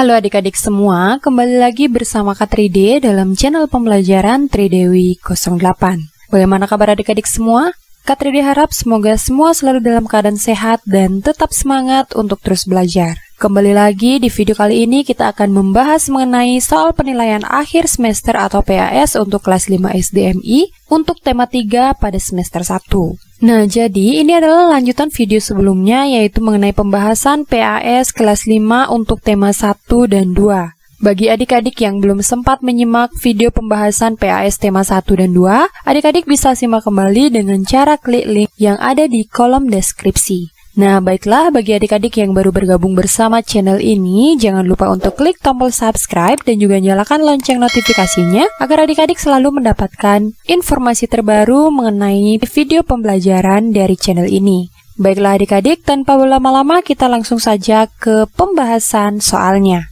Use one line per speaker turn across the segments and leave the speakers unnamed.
Halo adik-adik semua, kembali lagi bersama Kak Tride dalam channel pembelajaran Tridewi 08. Bagaimana kabar adik-adik semua? Kak Tride harap semoga semua selalu dalam keadaan sehat dan tetap semangat untuk terus belajar. Kembali lagi di video kali ini kita akan membahas mengenai soal penilaian akhir semester atau PAS untuk kelas 5 SDMI untuk tema 3 pada semester 1. Nah, jadi ini adalah lanjutan video sebelumnya yaitu mengenai pembahasan PAS kelas 5 untuk tema 1 dan 2. Bagi adik-adik yang belum sempat menyimak video pembahasan PAS tema 1 dan 2, adik-adik bisa simak kembali dengan cara klik link yang ada di kolom deskripsi. Nah, baiklah, bagi adik-adik yang baru bergabung bersama channel ini, jangan lupa untuk klik tombol subscribe dan juga nyalakan lonceng notifikasinya agar adik-adik selalu mendapatkan informasi terbaru mengenai video pembelajaran dari channel ini. Baiklah adik-adik, tanpa berlama-lama kita langsung saja ke pembahasan soalnya.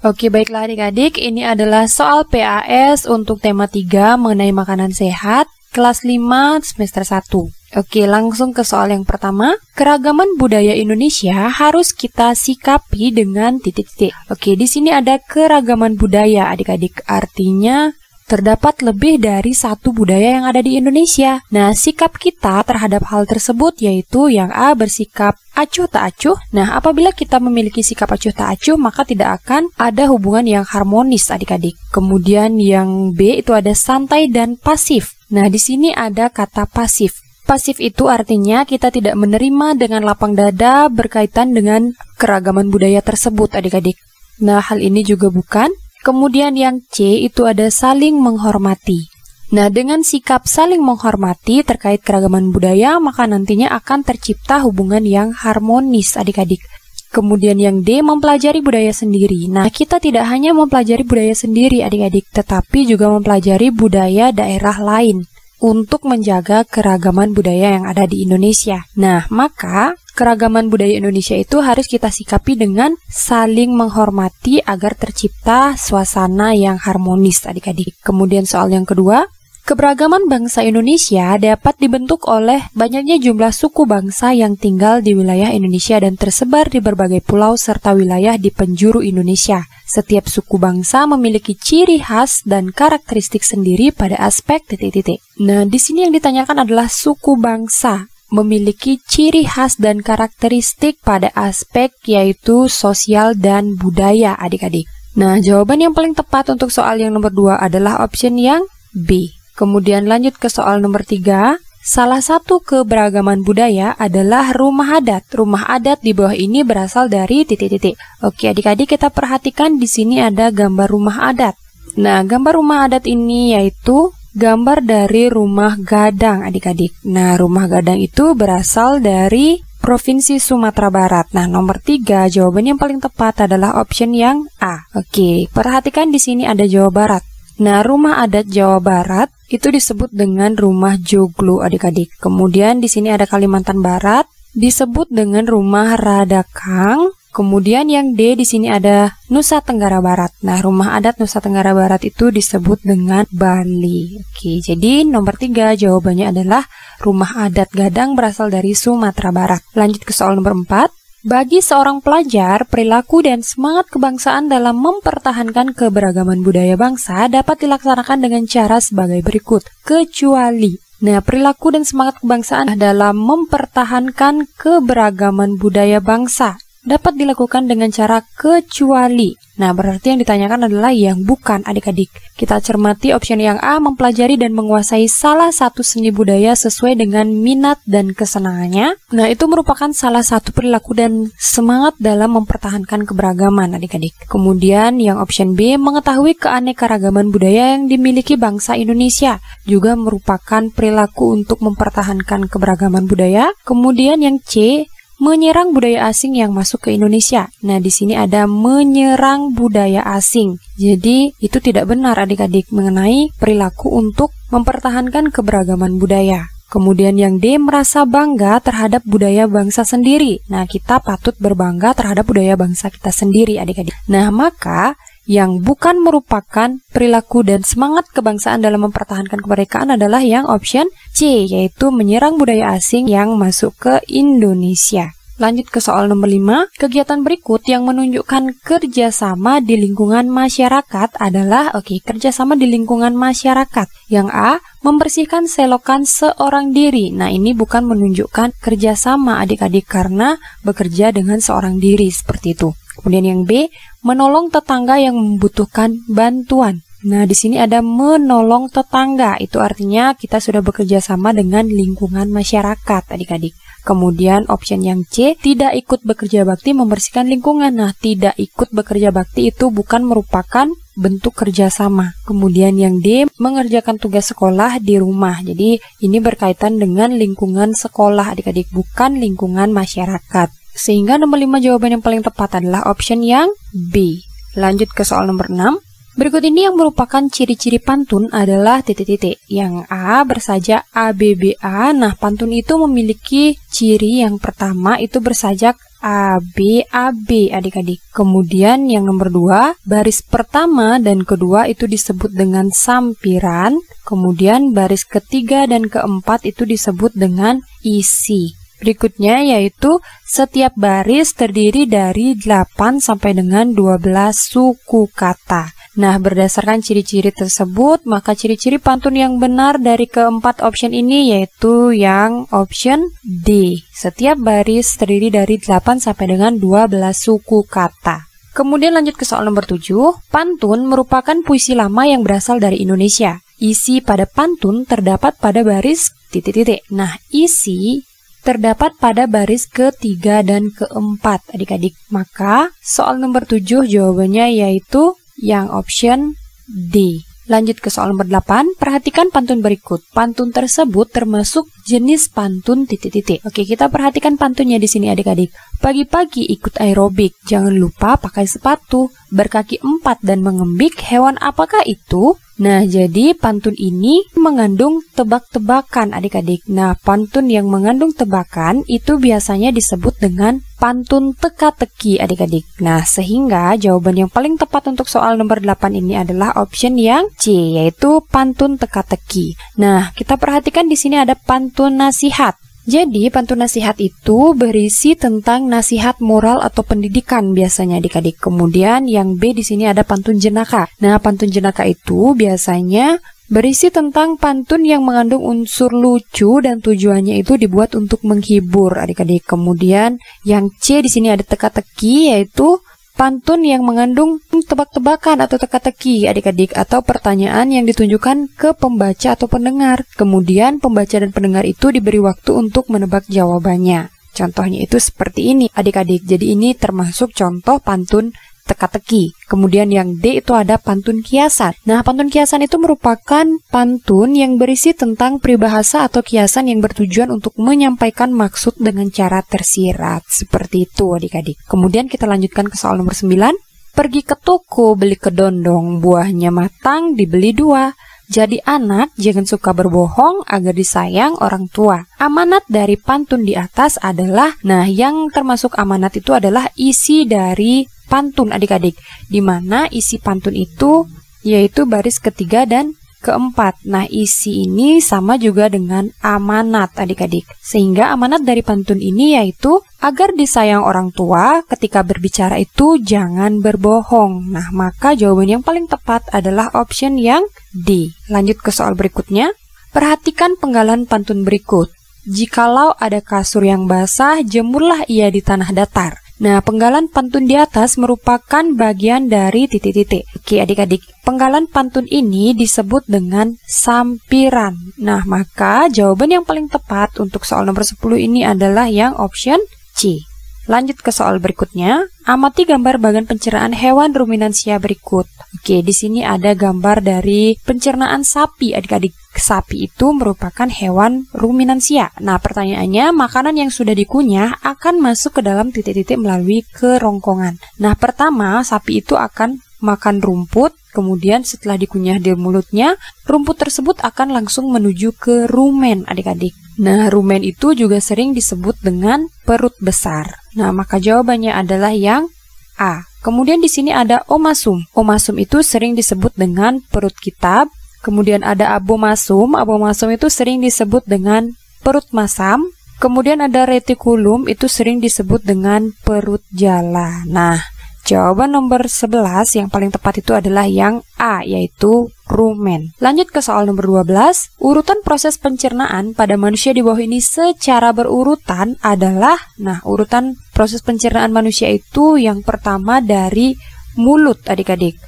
Oke, baiklah adik-adik, ini adalah soal PAS untuk tema 3 mengenai makanan sehat kelas 5 semester 1. Oke, langsung ke soal yang pertama. Keragaman budaya Indonesia harus kita sikapi dengan titik-titik. Oke, di sini ada keragaman budaya adik-adik. Artinya terdapat lebih dari satu budaya yang ada di Indonesia. Nah, sikap kita terhadap hal tersebut yaitu yang A bersikap acuh tak acuh. Nah, apabila kita memiliki sikap acuh tak acuh, maka tidak akan ada hubungan yang harmonis adik-adik. Kemudian yang B itu ada santai dan pasif. Nah, di sini ada kata pasif. Pasif itu artinya kita tidak menerima dengan lapang dada berkaitan dengan keragaman budaya tersebut adik-adik. Nah, hal ini juga bukan. Kemudian yang C itu ada saling menghormati. Nah, dengan sikap saling menghormati terkait keragaman budaya, maka nantinya akan tercipta hubungan yang harmonis adik-adik. Kemudian yang D, mempelajari budaya sendiri. Nah, kita tidak hanya mempelajari budaya sendiri adik-adik, tetapi juga mempelajari budaya daerah lain untuk menjaga keragaman budaya yang ada di Indonesia. Nah, maka keragaman budaya Indonesia itu harus kita sikapi dengan saling menghormati agar tercipta suasana yang harmonis adik-adik. Kemudian soal yang kedua, keberagaman bangsa Indonesia dapat dibentuk oleh banyaknya jumlah suku bangsa yang tinggal di wilayah Indonesia dan tersebar di berbagai pulau serta wilayah di penjuru Indonesia. Setiap suku bangsa memiliki ciri khas dan karakteristik sendiri pada aspek titik-titik. Nah, di sini yang ditanyakan adalah suku bangsa memiliki ciri khas dan karakteristik pada aspek yaitu sosial dan budaya adik-adik. Nah, jawaban yang paling tepat untuk soal yang nomor 2 adalah option yang B. Kemudian lanjut ke soal nomor 3. Salah satu keberagaman budaya adalah rumah adat. Rumah adat di bawah ini berasal dari titik-titik. Oke, adik-adik kita perhatikan di sini ada gambar rumah adat. Nah, gambar rumah adat ini yaitu gambar dari rumah gadang adik-adik. Nah, rumah gadang itu berasal dari Provinsi Sumatera Barat. Nah, nomor 3 jawaban yang paling tepat adalah option yang A. Oke, perhatikan di sini ada Jawa Barat. Nah, rumah adat Jawa Barat itu disebut dengan rumah joglo adik-adik. Kemudian di sini ada Kalimantan Barat disebut dengan rumah radakang. Kemudian yang D di sini ada Nusa Tenggara Barat. Nah, rumah adat Nusa Tenggara Barat itu disebut dengan Bali. Oke, jadi nomor 3 jawabannya adalah rumah adat gadang berasal dari Sumatera Barat. Lanjut ke soal nomor 4. Bagi seorang pelajar, perilaku dan semangat kebangsaan dalam mempertahankan keberagaman budaya bangsa dapat dilaksanakan dengan cara sebagai berikut. Kecuali. Nah, perilaku dan semangat kebangsaan dalam mempertahankan keberagaman budaya bangsa dapat dilakukan dengan cara kecuali. Nah, berarti yang ditanyakan adalah yang bukan adik-adik. Kita cermati option yang A, mempelajari dan menguasai salah satu seni budaya sesuai dengan minat dan kesenangannya. Nah, itu merupakan salah satu perilaku dan semangat dalam mempertahankan keberagaman adik-adik. Kemudian yang option B, mengetahui keanekaragaman budaya yang dimiliki bangsa Indonesia, juga merupakan perilaku untuk mempertahankan keberagaman budaya. Kemudian yang C, menyerang budaya asing yang masuk ke Indonesia. Nah, di sini ada menyerang budaya asing. Jadi, itu tidak benar adik-adik mengenai perilaku untuk mempertahankan keberagaman budaya. Kemudian yang D, merasa bangga terhadap budaya bangsa sendiri. Nah, kita patut berbangga terhadap budaya bangsa kita sendiri adik-adik. Nah, maka yang bukan merupakan perilaku dan semangat kebangsaan dalam mempertahankan kemerdekaan adalah yang option C, yaitu menyerang budaya asing yang masuk ke Indonesia. Lanjut ke soal nomor 5. Kegiatan berikut yang menunjukkan kerjasama di lingkungan masyarakat adalah kerjasama di lingkungan masyarakat. Yang A, membersihkan selokan seorang diri. Nah, ini bukan menunjukkan kerjasama adik-adik karena bekerja dengan seorang diri seperti itu. Kemudian yang B, menolong tetangga yang membutuhkan bantuan. Nah, di sini ada menolong tetangga. Itu artinya kita sudah bekerja sama dengan lingkungan masyarakat, adik-adik. Kemudian option yang C, tidak ikut bekerja bakti membersihkan lingkungan. Nah, tidak ikut bekerja bakti itu bukan merupakan bentuk kerjasama. Kemudian yang D, mengerjakan tugas sekolah di rumah. Jadi, ini berkaitan dengan lingkungan sekolah, adik-adik, bukan lingkungan masyarakat. Sehingga nomor 5 jawaban yang paling tepat adalah option yang B. Lanjut ke soal nomor 6. Berikut ini yang merupakan ciri-ciri pantun adalah titik-titik. Yang A bersajak ABBA. Nah, pantun itu memiliki ciri yang pertama itu bersajak ABAB, adik-adik. Kemudian yang nomor 2, baris pertama dan kedua itu disebut dengan sampiran. Kemudian baris ketiga dan keempat itu disebut dengan isi. Berikutnya yaitu setiap baris terdiri dari 8 sampai dengan 12 suku kata. Nah, berdasarkan ciri-ciri tersebut, maka ciri-ciri pantun yang benar dari keempat option ini yaitu yang option D. Setiap baris terdiri dari 8 sampai dengan 12 suku kata. Kemudian lanjut ke soal nomor 7. Pantun merupakan puisi lama yang berasal dari Indonesia. Isi pada pantun terdapat pada baris titik-titik. Nah, isi terdapat pada baris ketiga dan keempat, adik-adik. Maka soal nomor 7 jawabannya yaitu yang option D. Lanjut ke soal nomor 8. Perhatikan pantun berikut. Pantun tersebut termasuk jenis pantun titik-titik. Oke, kita perhatikan pantunnya di sini adik-adik. Pagi-pagi ikut aerobik, jangan lupa pakai sepatu. Berkaki 4 dan mengembik, hewan apakah itu? Nah, jadi pantun ini mengandung tebak-tebakan adik-adik. Nah, pantun yang mengandung tebakan itu biasanya disebut dengan pantun teka-teki adik-adik. Nah, sehingga jawaban yang paling tepat untuk soal nomor 8 ini adalah option yang C, yaitu pantun teka-teki. Nah, kita perhatikan di sini ada pantun nasihat. Jadi, pantun nasihat itu berisi tentang nasihat moral atau pendidikan biasanya adik-adik. Kemudian yang B di sini ada pantun jenaka. Nah, pantun jenaka itu biasanya berisi tentang pantun yang mengandung unsur lucu dan tujuannya itu dibuat untuk menghibur adik-adik. Kemudian yang C di sini ada teka-teki, yaitu pantun yang mengandung tebak-tebakan atau teka-teki adik-adik, atau pertanyaan yang ditunjukkan ke pembaca atau pendengar. Kemudian pembaca dan pendengar itu diberi waktu untuk menebak jawabannya. Contohnya itu seperti ini adik-adik. Jadi ini termasuk contoh pantun teka-teki. Kemudian yang D itu ada pantun kiasan. Nah, pantun kiasan itu merupakan pantun yang berisi tentang peribahasa atau kiasan yang bertujuan untuk menyampaikan maksud dengan cara tersirat. Seperti itu adik-adik. Kemudian kita lanjutkan ke soal nomor 9. Pergi ke toko beli kedondong, buahnya matang dibeli 2. Jadi anak jangan suka berbohong agar disayang orang tua. Amanat dari pantun di atas adalah, nah yang termasuk amanat itu adalah isi dari pantun adik-adik, di mana isi pantun itu yaitu baris ketiga dan keempat. Nah, isi ini sama juga dengan amanat adik-adik. Sehingga amanat dari pantun ini yaitu agar disayang orang tua, ketika berbicara itu jangan berbohong. Nah, maka jawaban yang paling tepat adalah option yang D. Lanjut ke soal berikutnya. Perhatikan penggalan pantun berikut. Jikalau ada kasur yang basah, jemurlah ia di tanah datar. Nah, penggalan pantun di atas merupakan bagian dari titik-titik. Oke adik-adik, penggalan pantun ini disebut dengan sampiran. Nah, maka jawaban yang paling tepat untuk soal nomor 10 ini adalah yang option C. Lanjut ke soal berikutnya. Amati gambar bagan pencernaan hewan ruminansia berikut. Oke, di sini ada gambar dari pencernaan sapi adik-adik. Sapi itu merupakan hewan ruminansia. Nah, pertanyaannya, makanan yang sudah dikunyah akan masuk ke dalam titik-titik melalui kerongkongan. Nah, pertama, sapi itu akan makan rumput, kemudian setelah dikunyah di mulutnya, rumput tersebut akan langsung menuju ke rumen adik-adik. Nah, rumen itu juga sering disebut dengan perut besar. Nah, maka jawabannya adalah yang A. Kemudian di sini ada omasum. Omasum itu sering disebut dengan perut kitab. Kemudian ada abomasum. Abomasum itu sering disebut dengan perut masam. Kemudian ada retikulum, itu sering disebut dengan perut jala. Nah, jawaban nomor 11 yang paling tepat itu adalah yang A, yaitu rumen. Lanjut ke soal nomor 12. Urutan proses pencernaan pada manusia di bawah ini secara berurutan adalah, nah, urutan proses pencernaan manusia itu yang pertama dari mulut, adik-adik.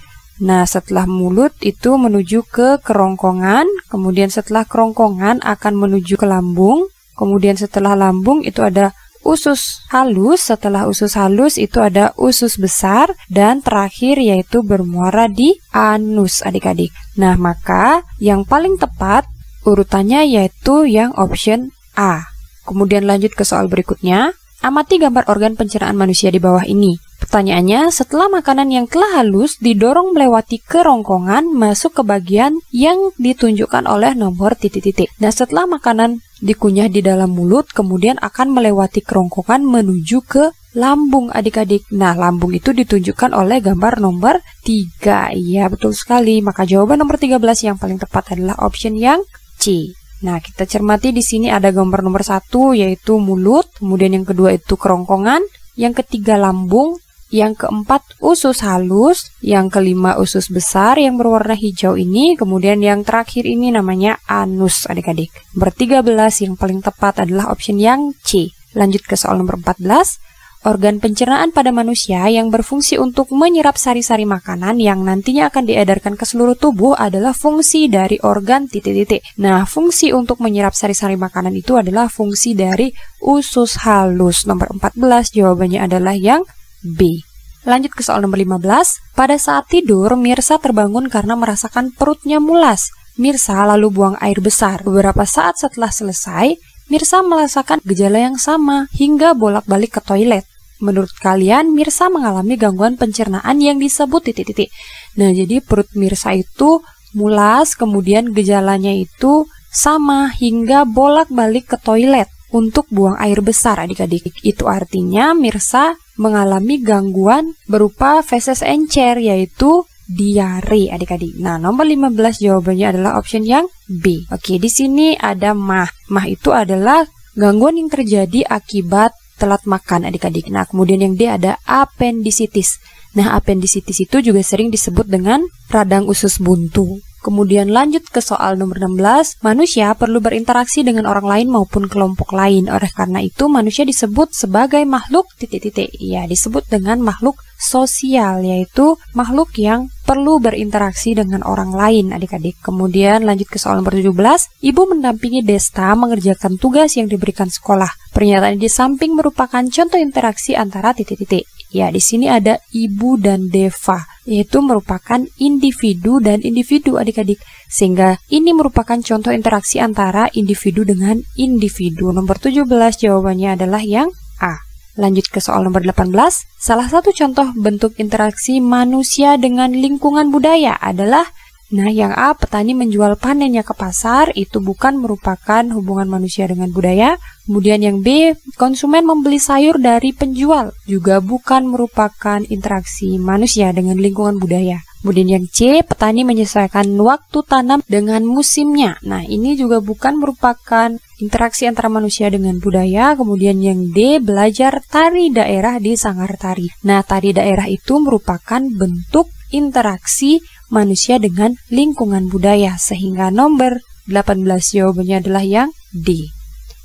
Nah, setelah mulut itu menuju ke kerongkongan, kemudian setelah kerongkongan akan menuju ke lambung, kemudian setelah lambung itu ada usus halus, setelah usus halus itu ada usus besar, dan terakhir yaitu bermuara di anus, adik-adik. Nah, maka yang paling tepat urutannya yaitu yang option A. Kemudian lanjut ke soal berikutnya. Amati gambar organ pencernaan manusia di bawah ini. Pertanyaannya, setelah makanan yang telah halus didorong melewati kerongkongan masuk ke bagian yang ditunjukkan oleh nomor titik-titik. Nah, setelah makanan dikunyah di dalam mulut, kemudian akan melewati kerongkongan menuju ke lambung, adik-adik. Nah, lambung itu ditunjukkan oleh gambar nomor 3. Iya, betul sekali. Maka jawaban nomor 13 yang paling tepat adalah option yang C. Nah, kita cermati di sini ada gambar nomor 1 yaitu mulut, kemudian yang kedua itu kerongkongan, yang ketiga lambung, yang keempat usus halus, yang kelima usus besar yang berwarna hijau ini, kemudian yang terakhir ini namanya anus, adik-adik. Nomor 13 yang paling tepat adalah option yang C. Lanjut ke soal nomor 14. Organ pencernaan pada manusia yang berfungsi untuk menyerap sari-sari makanan yang nantinya akan diedarkan ke seluruh tubuh adalah fungsi dari organ titik-titik. Nah, fungsi untuk menyerap sari-sari makanan itu adalah fungsi dari usus halus. Nomor 14 jawabannya adalah yang B. Lanjut ke soal nomor 15. Pada saat tidur, Mirsa terbangun karena merasakan perutnya mulas. Mirsa lalu buang air besar. Beberapa saat setelah selesai, Mirsa merasakan gejala yang sama hingga bolak-balik ke toilet. Menurut kalian, Mirsa mengalami gangguan pencernaan yang disebut titik-titik. Nah, jadi perut Mirsa itu mulas, kemudian gejalanya itu sama hingga bolak-balik ke toilet untuk buang air besar, adik-adik. Itu artinya Mirsa mengalami gangguan berupa feses encer, yaitu diare, adik-adik. Nah, nomor 15 jawabannya adalah option yang B. Oke, di sini ada mah. Mah itu adalah gangguan yang terjadi akibat telat makan, adik-adik. Nah, kemudian yang D ada apendisitis. Nah, apendisitis itu juga sering disebut dengan radang usus buntu. Kemudian lanjut ke soal nomor 16. Manusia perlu berinteraksi dengan orang lain maupun kelompok lain. Oleh karena itu, manusia disebut sebagai makhluk titik-titik. Ya, disebut dengan makhluk sosial, yaitu makhluk yang perlu berinteraksi dengan orang lain, adik-adik. Kemudian lanjut ke soal nomor 17. Ibu mendampingi Desta mengerjakan tugas yang diberikan sekolah. Pernyataan di samping merupakan contoh interaksi antara titik-titik. Ya, di sini ada ibu dan Deva, yaitu merupakan individu dan individu, adik-adik. Sehingga ini merupakan contoh interaksi antara individu dengan individu. Nomor 17 jawabannya adalah yang A. Lanjut ke soal nomor 18. Salah satu contoh bentuk interaksi manusia dengan lingkungan budaya adalah, nah, yang A, petani menjual panennya ke pasar, itu bukan merupakan hubungan manusia dengan budaya. Kemudian yang B, konsumen membeli sayur dari penjual, juga bukan merupakan interaksi manusia dengan lingkungan budaya. Kemudian yang C, petani menyesuaikan waktu tanam dengan musimnya. Nah, ini juga bukan merupakan interaksi antara manusia dengan budaya. Kemudian yang D, belajar tari daerah di sanggar tari. Nah, tari daerah itu merupakan bentuk interaksi manusia dengan lingkungan budaya, sehingga nomor 18 jawabannya adalah yang D.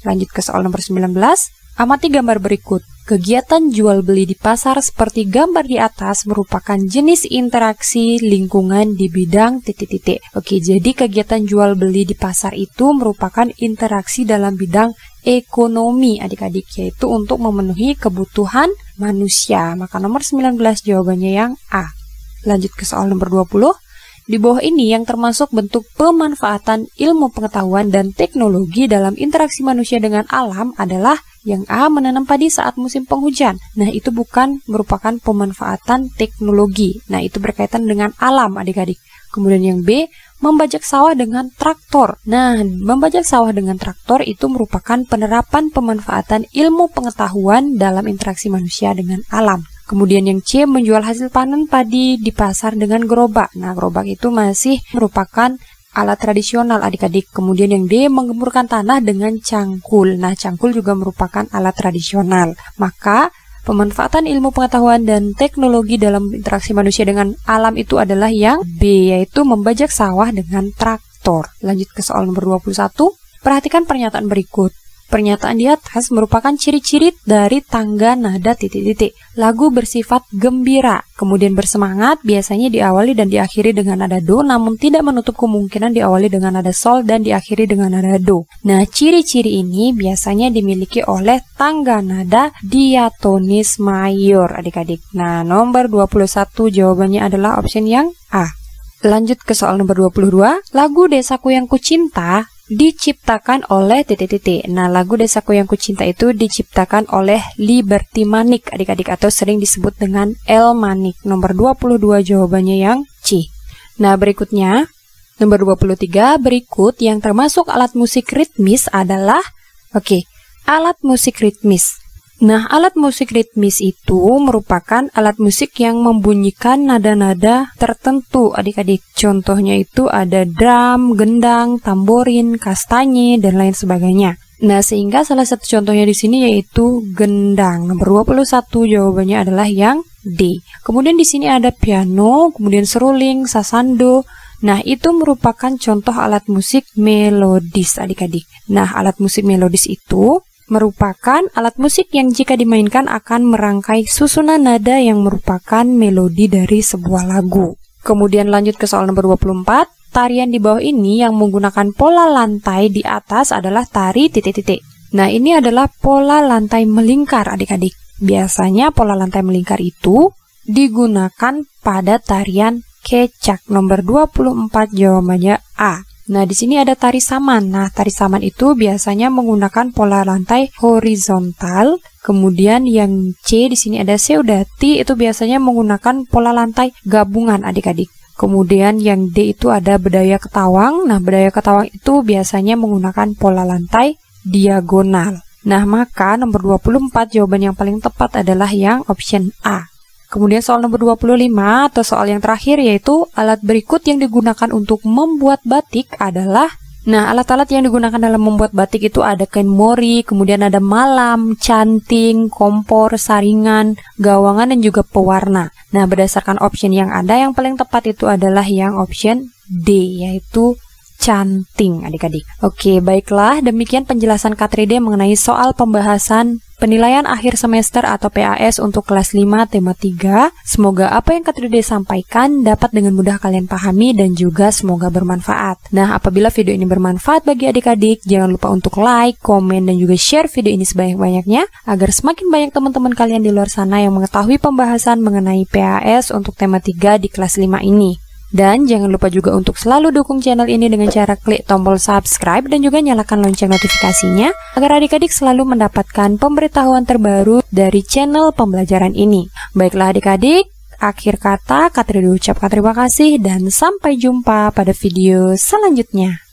Lanjut ke soal nomor 19. Amati gambar berikut. Kegiatan jual beli di pasar seperti gambar di atas merupakan jenis interaksi lingkungan di bidang titik-titik. Oke, jadi kegiatan jual beli di pasar itu merupakan interaksi dalam bidang ekonomi, adik-adik, yaitu untuk memenuhi kebutuhan manusia. Maka nomor 19 jawabannya yang A. Lanjut ke soal nomor 20. Di bawah ini yang termasuk bentuk pemanfaatan ilmu pengetahuan dan teknologi dalam interaksi manusia dengan alam adalah yang A, menanam padi saat musim penghujan. Nah, itu bukan merupakan pemanfaatan teknologi. Nah, itu berkaitan dengan alam, adik-adik. Kemudian yang B, membajak sawah dengan traktor. Nah, membajak sawah dengan traktor itu merupakan penerapan pemanfaatan ilmu pengetahuan dalam interaksi manusia dengan alam. Kemudian yang C, menjual hasil panen padi di pasar dengan gerobak. Nah, gerobak itu masih merupakan alat tradisional adik-adik. Kemudian yang D, menggemburkan tanah dengan cangkul. Nah, cangkul juga merupakan alat tradisional. Maka pemanfaatan ilmu pengetahuan dan teknologi dalam interaksi manusia dengan alam itu adalah yang B, yaitu membajak sawah dengan traktor. Lanjut ke soal nomor 21. Perhatikan pernyataan berikut. Pernyataan di atas merupakan ciri-ciri dari tangga nada titik-titik. Lagu bersifat gembira, kemudian bersemangat, biasanya diawali dan diakhiri dengan nada do, namun tidak menutup kemungkinan diawali dengan nada sol dan diakhiri dengan nada do. Nah, ciri-ciri ini biasanya dimiliki oleh tangga nada diatonis mayor, adik-adik. Nah, nomor 21 jawabannya adalah option yang A. Lanjut ke soal nomor 22. Lagu Desaku Yang Kucinta diciptakan oleh titik-titik. Nah, lagu Desaku Yang Kucinta itu diciptakan oleh Liberty Manik, adik-adik, atau sering disebut dengan El Manik. Nomor 22 jawabannya yang C. Nah, berikutnya nomor 23. Berikut yang termasuk alat musik ritmis adalah alat musik ritmis. Nah, alat musik ritmis itu merupakan alat musik yang membunyikan nada-nada tertentu, adik-adik. Contohnya itu ada drum, gendang, tamborin, kastanye, dan lain sebagainya. Nah, sehingga salah satu contohnya di sini yaitu gendang. Nomor 21 jawabannya adalah yang D. Kemudian di sini ada piano, kemudian seruling, sasando. Nah, itu merupakan contoh alat musik melodis, adik-adik. Nah, alat musik melodis itu merupakan alat musik yang jika dimainkan akan merangkai susunan nada yang merupakan melodi dari sebuah lagu. Kemudian lanjut ke soal nomor 24. Tarian di bawah ini yang menggunakan pola lantai di atas adalah tari titik-titik. Nah, ini adalah pola lantai melingkar, adik-adik. Biasanya pola lantai melingkar itu digunakan pada tarian kecak. Nomor 24 jawabannya A. Nah, di sini ada tari saman. Nah, tari saman itu biasanya menggunakan pola lantai horizontal. Kemudian yang C di sini ada seudati, itu biasanya menggunakan pola lantai gabungan, adik-adik. Kemudian yang D itu ada bedaya ketawang. Nah, bedaya ketawang itu biasanya menggunakan pola lantai diagonal. Nah, maka nomor 24 jawaban yang paling tepat adalah yang option A. Kemudian soal nomor 25 atau soal yang terakhir yaitu alat berikut yang digunakan untuk membuat batik adalah, nah, alat-alat yang digunakan dalam membuat batik itu ada kain mori, kemudian ada malam, canting, kompor, saringan, gawangan, dan juga pewarna. Nah, berdasarkan option yang ada, yang paling tepat itu adalah yang option D, yaitu canting, adik-adik. Oke, baiklah, demikian penjelasan K3D mengenai soal pembahasan penilaian akhir semester atau PAS untuk kelas 5 tema 3. Semoga apa yang K3D sampaikan dapat dengan mudah kalian pahami dan juga semoga bermanfaat. Nah, apabila video ini bermanfaat bagi adik-adik, jangan lupa untuk like, komen, dan juga share video ini sebanyak-banyaknya agar semakin banyak teman-teman kalian di luar sana yang mengetahui pembahasan mengenai PAS untuk tema 3 di kelas 5 ini. Dan jangan lupa juga untuk selalu dukung channel ini dengan cara klik tombol subscribe dan juga nyalakan lonceng notifikasinya agar adik-adik selalu mendapatkan pemberitahuan terbaru dari channel pembelajaran ini. Baiklah adik-adik, akhir kata K3D ucapkan terima kasih dan sampai jumpa pada video selanjutnya.